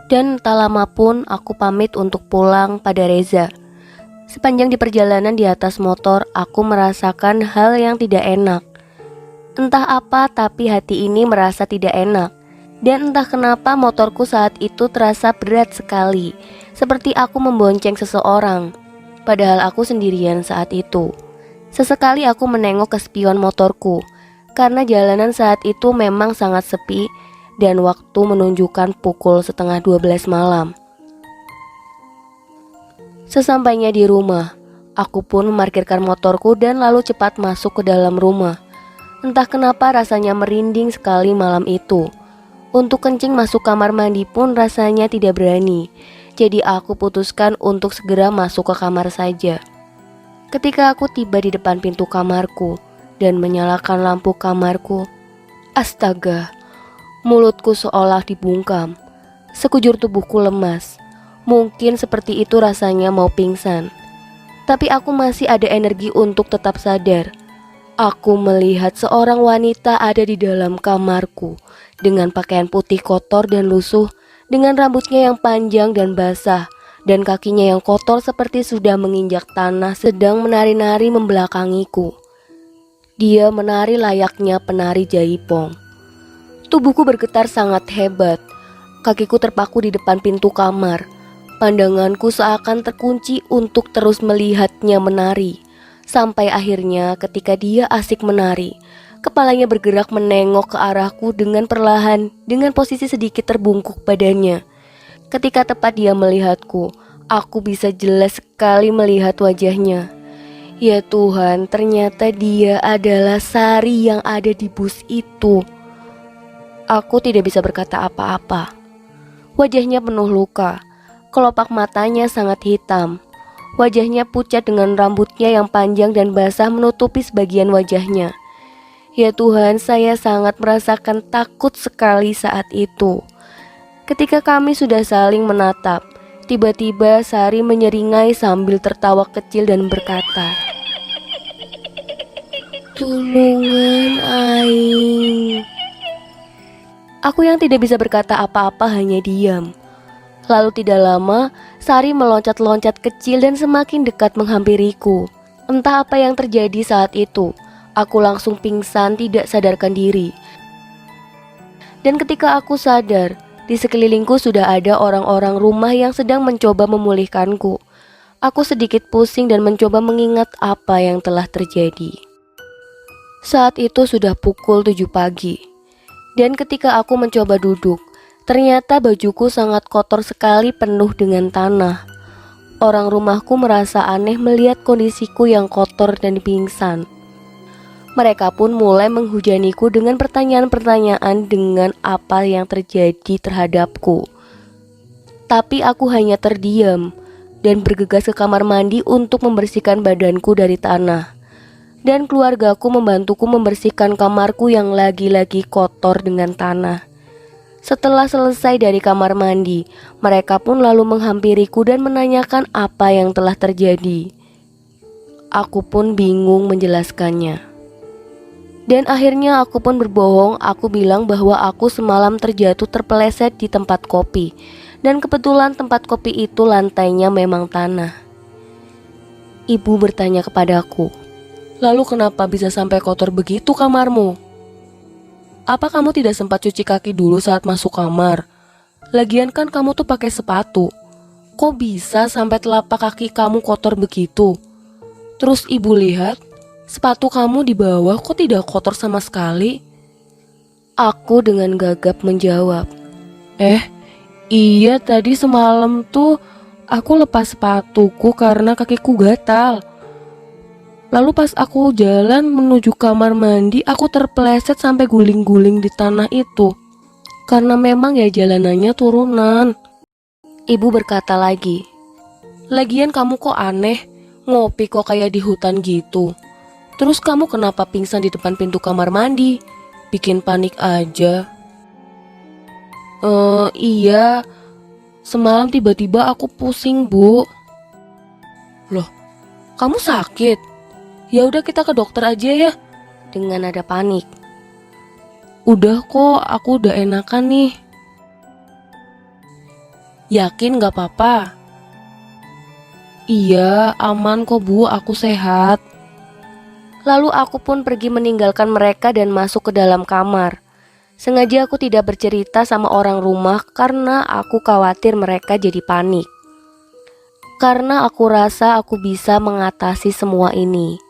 Dan tak lama pun aku pamit untuk pulang pada Reza. Sepanjang di perjalanan di atas motor, aku merasakan hal yang tidak enak. Entah apa, tapi hati ini merasa tidak enak. Dan entah kenapa motorku saat itu terasa berat sekali, seperti aku membonceng seseorang. Padahal aku sendirian saat itu. Sesekali aku menengok ke spion motorku, karena jalanan saat itu memang sangat sepi dan waktu menunjukkan pukul setengah 12 malam. Sesampainya di rumah, aku pun memarkirkan motorku dan lalu cepat masuk ke dalam rumah. Entah kenapa rasanya merinding sekali malam itu. Untuk kencing masuk kamar mandi pun rasanya tidak berani. Jadi aku putuskan untuk segera masuk ke kamar saja. Ketika aku tiba di depan pintu kamarku dan menyalakan lampu kamarku, astaga, mulutku seolah dibungkam. Sekujur tubuhku lemas. Mungkin seperti itu rasanya mau pingsan. Tapi aku masih ada energi untuk tetap sadar. Aku melihat seorang wanita ada di dalam kamarku dengan pakaian putih kotor dan lusuh, dengan rambutnya yang panjang dan basah, dan kakinya yang kotor seperti sudah menginjak tanah, sedang menari-nari membelakangiku. Dia menari layaknya penari jaipong. Tubuhku bergetar sangat hebat. Kakiku terpaku di depan pintu kamar. Pandanganku seakan terkunci untuk terus melihatnya menari. Sampai akhirnya ketika dia asik menari, kepalanya bergerak menengok ke arahku dengan perlahan, dengan posisi sedikit terbungkuk badannya. Ketika tepat dia melihatku, aku bisa jelas sekali melihat wajahnya. Ya Tuhan, ternyata dia adalah Sari yang ada di bus itu. Aku tidak bisa berkata apa-apa. Wajahnya penuh luka, kelopak matanya sangat hitam. Wajahnya pucat dengan rambutnya yang panjang dan basah menutupi sebagian wajahnya. Ya Tuhan, saya sangat merasakan takut sekali saat itu. Ketika kami sudah saling menatap, tiba-tiba Sari menyeringai sambil tertawa kecil dan berkata, "Tulungan aing." Aku yang tidak bisa berkata apa-apa hanya diam. Lalu tidak lama, Sari meloncat-loncat kecil dan semakin dekat menghampiriku. Entah apa yang terjadi saat itu. Aku langsung pingsan, tidak sadarkan diri. Dan ketika aku sadar, di sekelilingku sudah ada orang-orang rumah yang sedang mencoba memulihkanku. Aku sedikit pusing dan mencoba mengingat apa yang telah terjadi. Saat itu sudah pukul 7 pagi. Dan ketika aku mencoba duduk, ternyata bajuku sangat kotor sekali, penuh dengan tanah. Orang rumahku merasa aneh melihat kondisiku yang kotor dan pingsan. Mereka pun mulai menghujaniku dengan pertanyaan-pertanyaan dengan apa yang terjadi terhadapku. Tapi aku hanya terdiam dan bergegas ke kamar mandi untuk membersihkan badanku dari tanah. Dan keluargaku membantuku membersihkan kamarku yang lagi-lagi kotor dengan tanah. Setelah selesai dari kamar mandi, mereka pun lalu menghampiriku dan menanyakan apa yang telah terjadi. Aku pun bingung menjelaskannya. Dan akhirnya aku pun berbohong, aku bilang bahwa aku semalam terjatuh terpeleset di tempat kopi. Dan kebetulan tempat kopi itu lantainya memang tanah. Ibu bertanya kepadaku, "Lalu kenapa bisa sampai kotor begitu kamarmu? Apa kamu tidak sempat cuci kaki dulu saat masuk kamar? Lagian kan kamu tuh pakai sepatu. Kok bisa sampai telapak kaki kamu kotor begitu? Terus ibu lihat, sepatu kamu di bawah kok tidak kotor sama sekali?" Aku dengan gagap menjawab, Iya tadi semalam tuh aku lepas sepatuku karena kakiku gatal. Lalu pas aku jalan menuju kamar mandi, aku terpeleset sampai guling-guling di tanah itu. Karena memang ya jalanannya turunan. Ibu berkata lagi, "Lagian kamu kok aneh, ngopi kok kayak di hutan gitu. Terus kamu kenapa pingsan di depan pintu kamar mandi? Bikin panik aja." Iya, semalam tiba-tiba aku pusing, Bu." "Loh, kamu sakit? Ya udah kita ke dokter aja ya." Dengan nada panik. "Udah kok, aku udah enakan nih." Yakin gak apa-apa? Iya, aman kok Bu, aku sehat. Lalu aku pun pergi meninggalkan mereka dan masuk ke dalam kamar. Sengaja aku tidak bercerita sama orang rumah karena aku khawatir mereka jadi panik. Karena aku rasa aku bisa mengatasi semua ini.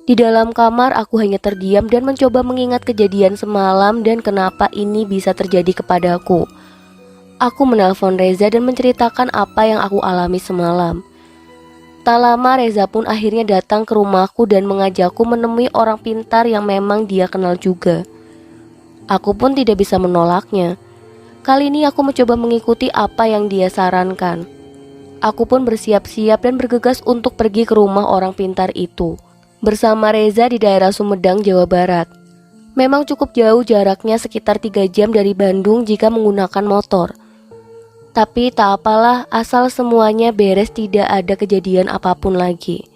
Di dalam kamar aku hanya terdiam dan mencoba mengingat kejadian semalam dan kenapa ini bisa terjadi kepadaku. Aku menelpon Reza dan menceritakan apa yang aku alami semalam. Tak lama Reza pun akhirnya datang ke rumahku dan mengajakku menemui orang pintar yang memang dia kenal juga. Aku pun tidak bisa menolaknya. Kali ini aku mencoba mengikuti apa yang dia sarankan. Aku pun bersiap-siap dan bergegas untuk pergi ke rumah orang pintar itu bersama Reza di daerah Sumedang, Jawa Barat. Memang cukup jauh jaraknya, sekitar 3 jam dari Bandung jika menggunakan motor. Tapi tak apalah, asal semuanya beres, tidak ada kejadian apapun lagi.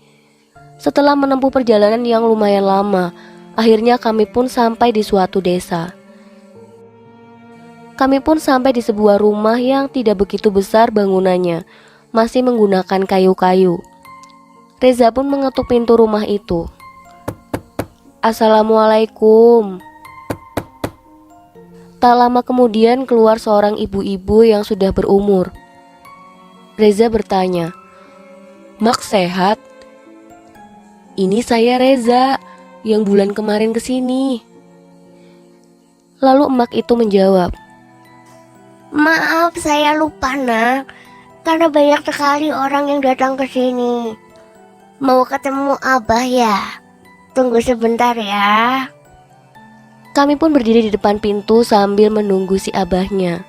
Setelah menempuh perjalanan yang lumayan lama, akhirnya kami pun sampai di suatu desa. Kami pun sampai di sebuah rumah yang tidak begitu besar bangunannya, masih menggunakan kayu-kayu. Reza pun mengetuk pintu rumah itu. Assalamualaikum. Tak lama kemudian keluar seorang ibu-ibu yang sudah berumur. Reza bertanya, Mak sehat? Ini saya Reza, yang bulan kemarin kesini. Lalu emak itu menjawab, Maaf, saya lupa nak, karena banyak sekali orang yang datang ke sini. Mau ketemu Abah ya? Tunggu sebentar ya. Kami pun berdiri di depan pintu sambil menunggu si abahnya.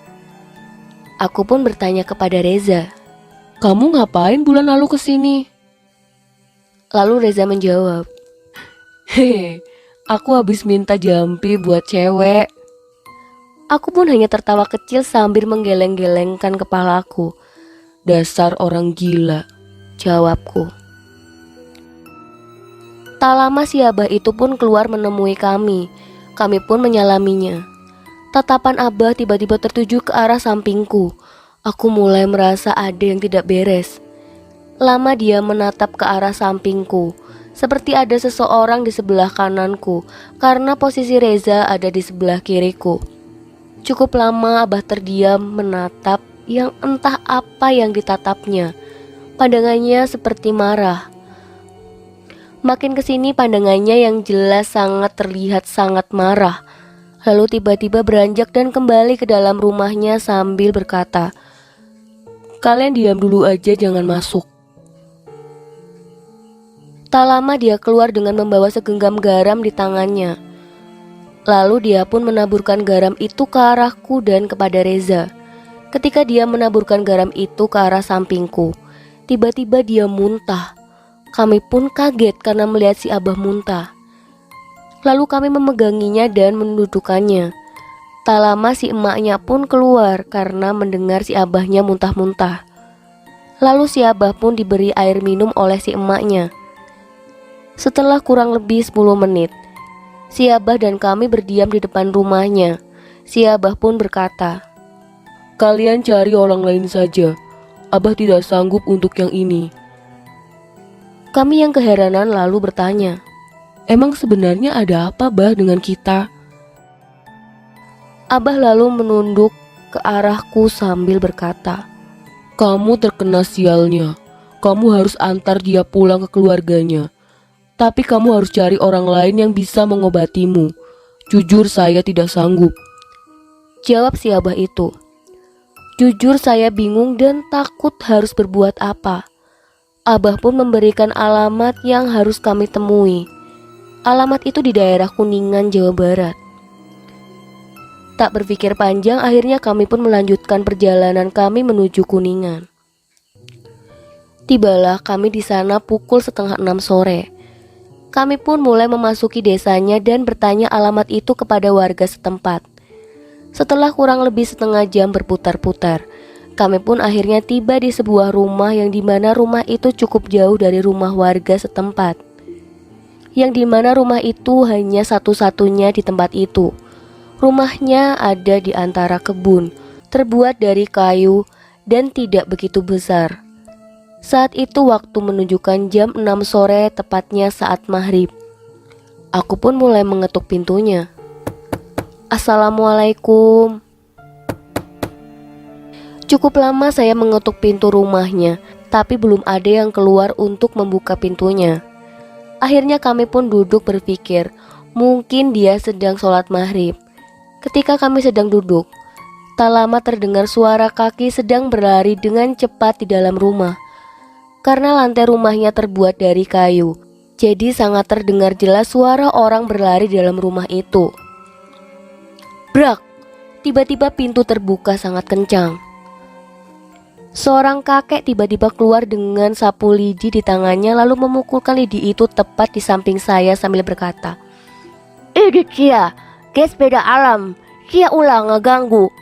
Aku pun bertanya kepada Reza, Kamu ngapain bulan lalu kesini? lalu Reza menjawab, Hehe, aku habis minta jampi buat cewek. Aku pun hanya tertawa kecil sambil menggeleng-gelengkan kepalaku. Dasar orang gila, Jawabku. Tak lama si abah itu pun keluar menemui kami. Kami pun menyalaminya. Tatapan abah tiba-tiba tertuju ke arah sampingku. Aku mulai merasa ada yang tidak beres. Lama dia menatap ke arah sampingku, seperti ada seseorang di sebelah kananku, karena posisi Reza ada di sebelah kiriku. Cukup lama abah terdiam menatap yang entah apa yang ditatapnya. Pandangannya seperti marah. Makin kesini pandangannya yang jelas sangat terlihat sangat marah. Lalu tiba-tiba beranjak dan kembali ke dalam rumahnya sambil berkata, Kalian diam dulu aja, jangan masuk. Tak lama dia keluar dengan membawa segenggam garam di tangannya. Lalu dia pun menaburkan garam itu ke arahku dan kepada Reza. Ketika dia menaburkan garam itu ke arah sampingku, tiba-tiba dia muntah. Kami pun kaget karena melihat si abah muntah. Lalu kami memeganginya dan mendudukannya. Tak lama si emaknya pun keluar karena mendengar si abahnya muntah-muntah. Lalu si abah pun diberi air minum oleh si emaknya. Setelah kurang lebih 10 menit, si abah dan kami berdiam di depan rumahnya. Si abah pun berkata, Kalian cari orang lain saja. Abah tidak sanggup untuk yang ini. Kami yang keheranan lalu bertanya, Emang sebenarnya ada apa bah dengan kita? abah lalu menunduk ke arahku sambil berkata, Kamu terkena sialnya. Kamu harus antar dia pulang ke keluarganya. Tapi kamu harus cari orang lain yang bisa mengobatimu. Jujur saya tidak sanggup. jawab si abah itu. Jujur saya bingung dan takut harus berbuat apa. Abah pun memberikan alamat yang harus kami temui. Alamat itu di daerah Kuningan, Jawa Barat. Tak berpikir panjang, akhirnya kami pun melanjutkan perjalanan kami menuju Kuningan. Tibalah kami di sana pukul 5:30 sore. Kami pun mulai memasuki desanya dan bertanya alamat itu kepada warga setempat. Setelah kurang lebih setengah jam berputar-putar, kami pun akhirnya tiba di sebuah rumah yang dimana rumah itu cukup jauh dari rumah warga setempat. Yang dimana rumah itu hanya satu-satunya di tempat itu. Rumahnya ada di antara kebun, terbuat dari kayu, dan tidak begitu besar. Saat itu waktu menunjukkan jam 6 sore, tepatnya saat maghrib. Aku pun mulai mengetuk pintunya. Assalamualaikum. Cukup lama saya mengetuk pintu rumahnya, tapi belum ada yang keluar untuk membuka pintunya. Akhirnya kami pun duduk berpikir, mungkin dia sedang sholat maghrib. Ketika kami sedang duduk, tak lama terdengar suara kaki sedang berlari dengan cepat di dalam rumah. Karena lantai rumahnya terbuat dari kayu, jadi sangat terdengar jelas suara orang berlari di dalam rumah itu. Brak! Tiba-tiba pintu terbuka sangat kencang. Seorang kakek tiba-tiba keluar dengan sapu lidi di tangannya, lalu memukulkan lidi itu tepat di samping saya sambil berkata, "Ini Cia, ke sepeda alam, Cia ulang ngeganggu."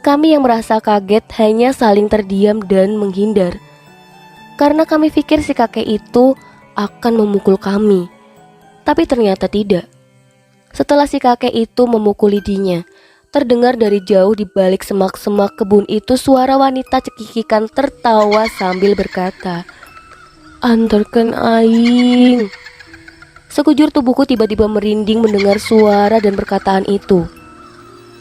Kami yang merasa kaget hanya saling terdiam dan menghindar, karena kami pikir si kakek itu akan memukul kami. Tapi ternyata tidak. Setelah si kakek itu memukul lidinya, terdengar dari jauh di balik semak-semak kebun itu suara wanita cekikikan tertawa sambil berkata, "Antarkan aing." Sekujur tubuhku tiba-tiba merinding mendengar suara dan perkataan itu.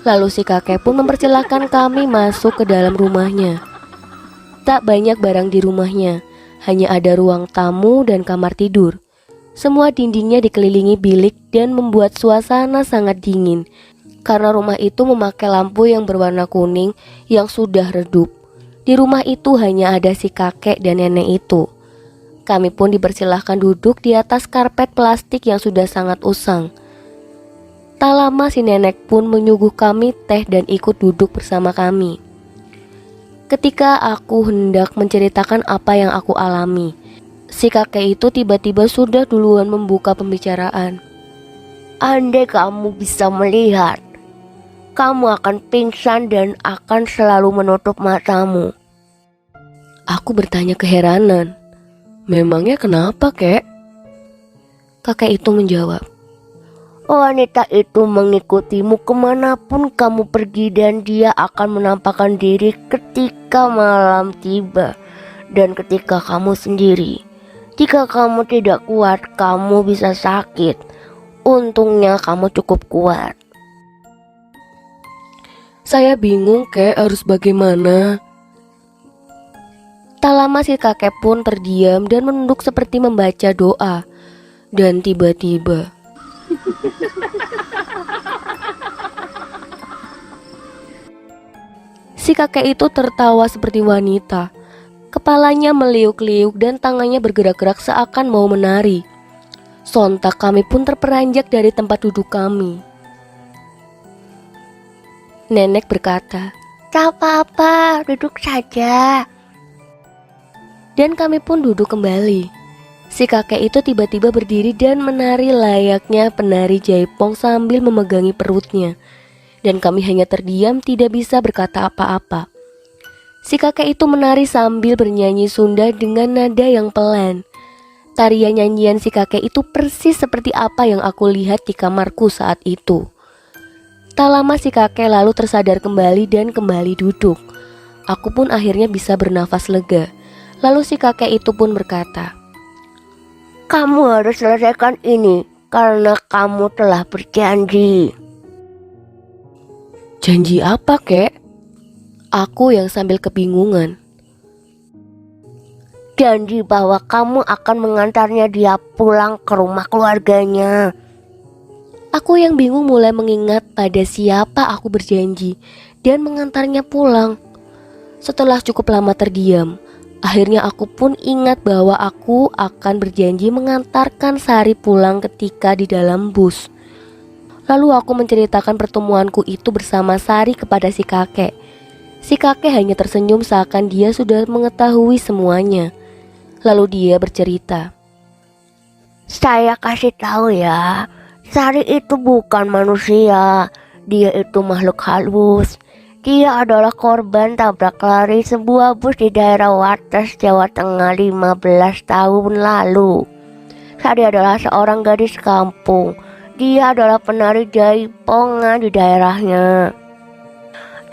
Lalu si kakek pun mempersilahkan kami masuk ke dalam rumahnya. Tak banyak barang di rumahnya, hanya ada ruang tamu dan kamar tidur. Semua dindingnya dikelilingi bilik dan membuat suasana sangat dingin, karena rumah itu memakai lampu yang berwarna kuning yang sudah redup. Di rumah itu hanya ada si kakek dan nenek itu. Kami pun dipersilahkan duduk di atas karpet plastik yang sudah sangat usang. Tak lama si nenek pun menyuguh kami teh dan ikut duduk bersama kami. Ketika aku hendak menceritakan apa yang aku alami, si kakek itu tiba-tiba sudah duluan membuka pembicaraan. "Andai kamu bisa melihat, kamu akan pingsan dan akan selalu menutup matamu." Aku bertanya keheranan, "Memangnya kenapa, kek?" Kakek itu menjawab, "Wanita itu mengikutimu kemanapun kamu pergi dan dia akan menampakkan diri ketika malam tiba dan ketika kamu sendiri. Jika kamu tidak kuat, kamu bisa sakit. Untungnya kamu cukup kuat." Saya bingung, kek, harus bagaimana? Tak lama si kakek pun terdiam dan menunduk seperti membaca doa. Dan tiba-tiba si kakek itu tertawa seperti wanita. Kepalanya meliuk-liuk dan tangannya bergerak-gerak seakan mau menari. Sontak kami pun terperanjak dari tempat duduk kami. Nenek berkata, Tak apa-apa, duduk saja. dan kami pun duduk kembali. Si kakek itu tiba-tiba berdiri dan menari layaknya penari jaipong sambil memegangi perutnya. Dan kami hanya terdiam, tidak bisa berkata apa-apa. Si kakek itu menari sambil bernyanyi Sunda dengan nada yang pelan. Tarian nyanyian si kakek itu persis seperti apa yang aku lihat di kamarku saat itu. Tak lama si kakek lalu tersadar kembali dan kembali duduk. Aku pun akhirnya bisa bernafas lega. Lalu si kakek itu pun berkata, Kamu harus selesaikan ini karena kamu telah berjanji. Janji apa, kek? Aku yang sambil kebingungan. Janji bahwa kamu akan mengantarnya dia pulang ke rumah keluarganya. Aku yang bingung mulai mengingat pada siapa aku berjanji dan mengantarnya pulang. Setelah cukup lama terdiam, akhirnya aku pun ingat bahwa aku akan berjanji mengantarkan Sari pulang ketika di dalam bus. Lalu aku menceritakan pertemuanku itu bersama Sari kepada si kakek. Si kakek hanya tersenyum seakan dia sudah mengetahui semuanya. Lalu dia bercerita, Saya kasih tahu ya, Sari itu bukan manusia. Dia itu makhluk halus. Dia adalah korban tabrak lari sebuah bus di daerah Wates, Jawa Tengah 15 tahun lalu. Sari adalah seorang gadis kampung. Dia adalah penari jaipongan di daerahnya.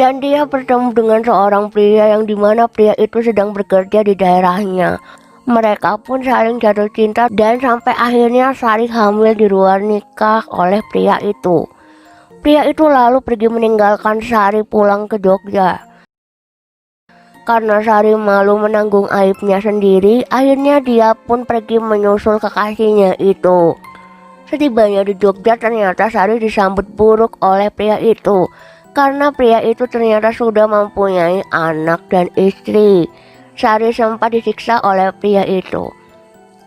dan dia bertemu dengan seorang pria yang dimana pria itu sedang bekerja di daerahnya. Mereka pun saling jatuh cinta dan sampai akhirnya Sari hamil di luar nikah oleh pria itu. Pria itu lalu pergi meninggalkan Sari pulang ke Jogja. Karena Sari malu menanggung aibnya sendiri, akhirnya dia pun pergi menyusul kekasihnya itu. Setibanya di Jogja ternyata Sari disambut buruk oleh pria itu. Karena pria itu ternyata sudah mempunyai anak dan istri. Sari sempat disiksa oleh pria itu.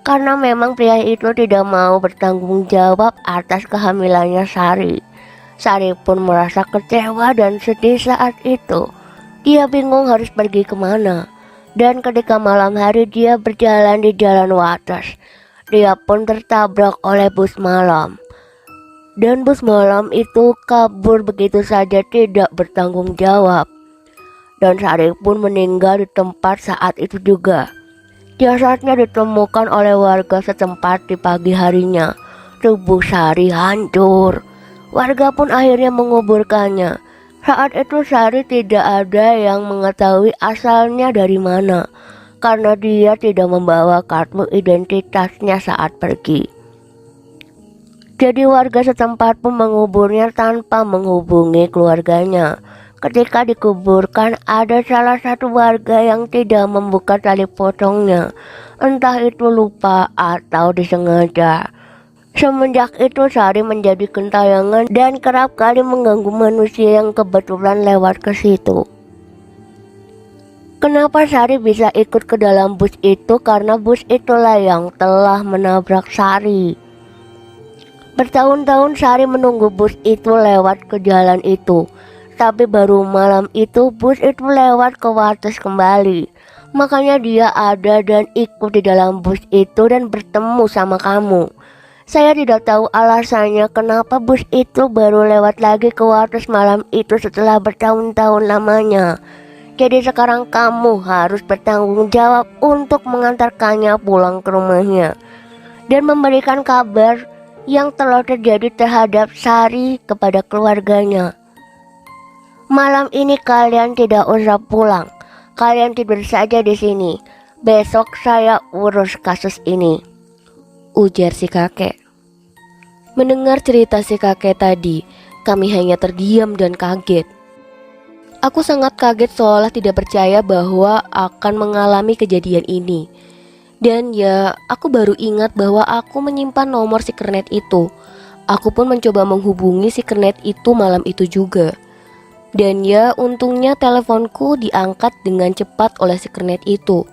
Karena memang pria itu tidak mau bertanggung jawab atas kehamilannya Sari. Sari pun merasa kecewa dan sedih saat itu. Dia bingung harus pergi kemana. Dan ketika malam hari dia berjalan di jalan Wates, dia pun tertabrak oleh bus malam. Dan bus malam itu kabur begitu saja tidak bertanggung jawab. Dan Sari pun meninggal di tempat saat itu juga. Jasadnya ditemukan oleh warga setempat di pagi harinya. Tubuh Sari hancur. Warga pun akhirnya menguburkannya. Saat itu Sari tidak ada yang mengetahui asalnya dari mana, karena dia tidak membawa kartu identitasnya saat pergi. Jadi warga setempat pun menguburnya tanpa menghubungi keluarganya. Ketika dikuburkan, ada salah satu warga yang tidak membuka tali potongnya, entah itu lupa atau disengaja. Semenjak itu Sari menjadi gentayangan dan kerap kali mengganggu manusia yang kebetulan lewat ke situ. Kenapa Sari bisa ikut ke dalam bus itu? Karena bus itulah yang telah menabrak Sari. Bertahun-tahun Sari menunggu bus itu lewat ke jalan itu. Tapi baru malam itu bus itu lewat ke Wates kembali. Makanya dia ada dan ikut di dalam bus itu dan bertemu sama kamu. Saya tidak tahu alasannya kenapa bus itu baru lewat lagi ke Wates malam itu setelah bertahun-tahun lamanya. Jadi sekarang kamu harus bertanggung jawab untuk mengantarkannya pulang ke rumahnya. Dan memberikan kabar yang telah terjadi terhadap Sari kepada keluarganya. Malam ini kalian tidak usah pulang. Kalian tidur saja di sini. Besok saya urus kasus ini, ujar si kakek. Mendengar cerita si kakek tadi, kami hanya terdiam dan kaget. Aku sangat kaget seolah tidak percaya bahwa akan mengalami kejadian ini. Dan ya, aku baru ingat bahwa aku menyimpan nomor si kernet itu. Aku pun mencoba menghubungi si kernet itu malam itu juga. Dan ya, untungnya teleponku diangkat dengan cepat oleh si kernet itu.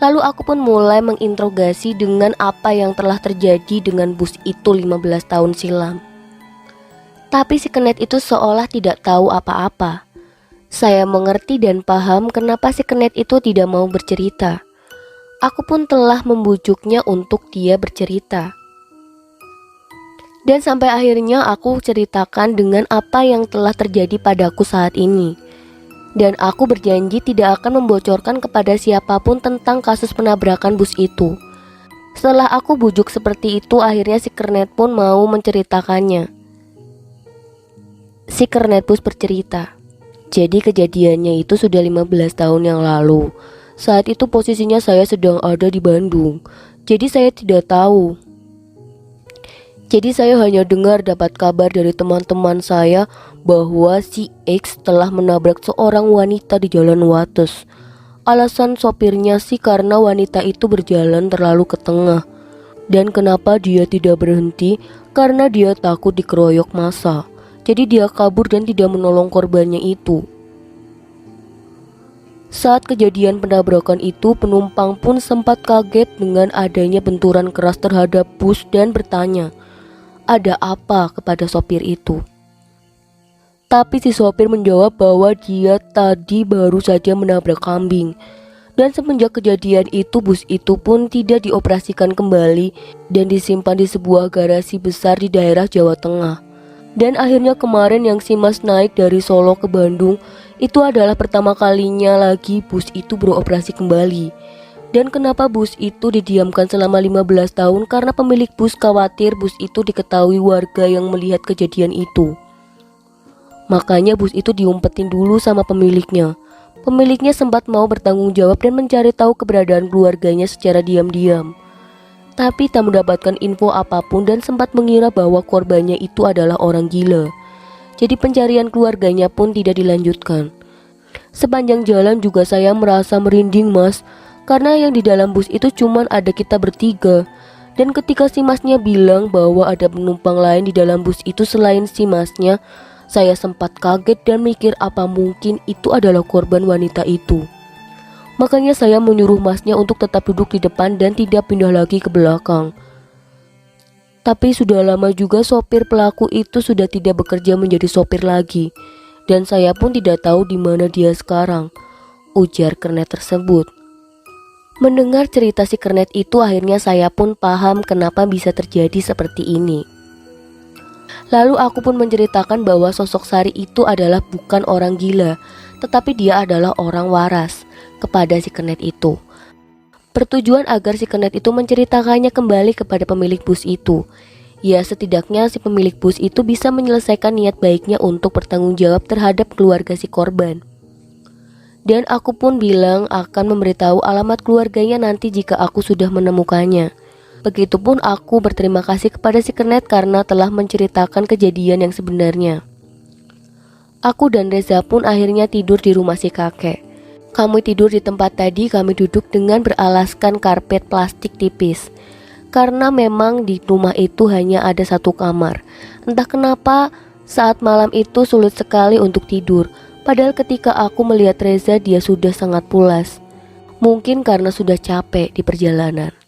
Lalu aku pun mulai menginterogasi dengan apa yang telah terjadi dengan bus itu 15 tahun silam. Tapi si kernet itu seolah tidak tahu apa-apa. Saya mengerti dan paham kenapa si kernet itu tidak mau bercerita. Aku pun telah membujuknya untuk dia bercerita. Dan sampai akhirnya aku ceritakan dengan apa yang telah terjadi padaku saat ini. Dan aku berjanji tidak akan membocorkan kepada siapapun tentang kasus penabrakan bus itu. Setelah aku bujuk seperti itu, akhirnya si kernet pun mau menceritakannya. Si kernet bus bercerita. Jadi kejadiannya itu sudah 15 tahun yang lalu. Saat itu posisinya saya sedang ada di Bandung. Jadi saya tidak tahu. Jadi saya hanya dengar dapat kabar dari teman-teman saya bahwa si X telah menabrak seorang wanita di jalan Wates. Alasan sopirnya sih karena wanita itu berjalan terlalu ke tengah. Dan kenapa dia tidak berhenti? Karena dia takut dikeroyok massa. Jadi dia kabur dan tidak menolong korbannya itu. Saat kejadian penabrakan itu, penumpang pun sempat kaget dengan adanya benturan keras terhadap bus dan bertanya, ada apa kepada sopir itu? Tapi si sopir menjawab bahwa dia tadi baru saja menabrak kambing. Dan semenjak kejadian itu bus itu pun tidak dioperasikan kembali dan disimpan di sebuah garasi besar di daerah Jawa Tengah. Dan akhirnya kemarin yang si Mas naik dari Solo ke Bandung, itu adalah pertama kalinya lagi bus itu beroperasi kembali. Dan kenapa bus itu didiamkan selama 15 tahun? Karena pemilik bus khawatir bus itu diketahui warga yang melihat kejadian itu. Makanya bus itu diumpetin dulu sama pemiliknya. Pemiliknya sempat mau bertanggung jawab dan mencari tahu keberadaan keluarganya secara diam-diam. Tapi tak mendapatkan info apapun dan sempat mengira bahwa korbannya itu adalah orang gila. Jadi pencarian keluarganya pun tidak dilanjutkan. Sepanjang jalan juga saya merasa merinding, Mas, karena yang di dalam bus itu cuman ada kita bertiga. Dan ketika si masnya bilang bahwa ada penumpang lain di dalam bus itu selain si masnya, saya sempat kaget dan mikir apa mungkin itu adalah korban wanita itu. Makanya saya menyuruh masnya untuk tetap duduk di depan dan tidak pindah lagi ke belakang. Tapi sudah lama juga sopir pelaku itu sudah tidak bekerja menjadi sopir lagi. Dan saya pun tidak tahu di mana dia sekarang, ujar kernet tersebut. Mendengar cerita si kernet itu akhirnya saya pun paham kenapa bisa terjadi seperti ini. Lalu aku pun menceritakan bahwa sosok Sari itu adalah bukan orang gila, tetapi dia adalah orang waras kepada si kernet itu. Bertujuan agar si kernet itu menceritakannya kembali kepada pemilik bus itu. Ya, setidaknya si pemilik bus itu bisa menyelesaikan niat baiknya untuk bertanggung jawab terhadap keluarga si korban. Dan aku pun bilang akan memberitahu alamat keluarganya nanti jika aku sudah menemukannya. Begitupun aku berterima kasih kepada si kernet karena telah menceritakan kejadian yang sebenarnya. Aku dan Reza pun akhirnya tidur di rumah si kakek. Kami tidur di tempat tadi, kami duduk dengan beralaskan karpet plastik tipis. Karena memang di rumah itu hanya ada satu kamar. Entah kenapa saat malam itu sulit sekali untuk tidur. Padahal ketika aku melihat Reza dia sudah sangat pulas. Mungkin karena sudah capek di perjalanan.